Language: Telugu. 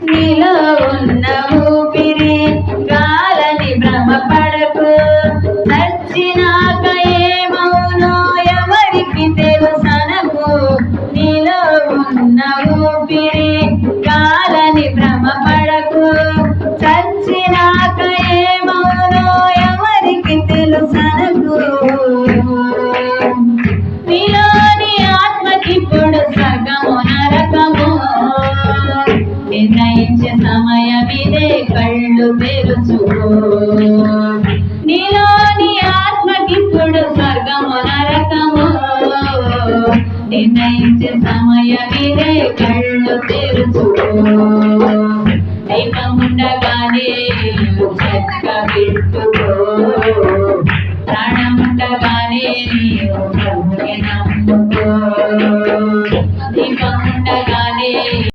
నీలో ఉన్న ఊపిరి గాలని భ్రమపడకు, చచ్చినాక ఏమవునో ఎవరికి తెలుసనకు. నీలో ఉన్న ఊపిరి గాలని భ్రమపడకు, చచ్చినాక ఏమవునో ఎవరికి తెలుసనకు. నీలోని ఆత్మకిప్పుడు స్వర్గము నరకము నిర్ణయించే సమయమిదే, కళ్ళు తెరుచుకో. నీలోని ఆత్మకిప్పుడు స్వర్గము నరకము నిర్ణయించే సమయమిదే, కళ్ళు తెరుచుకో.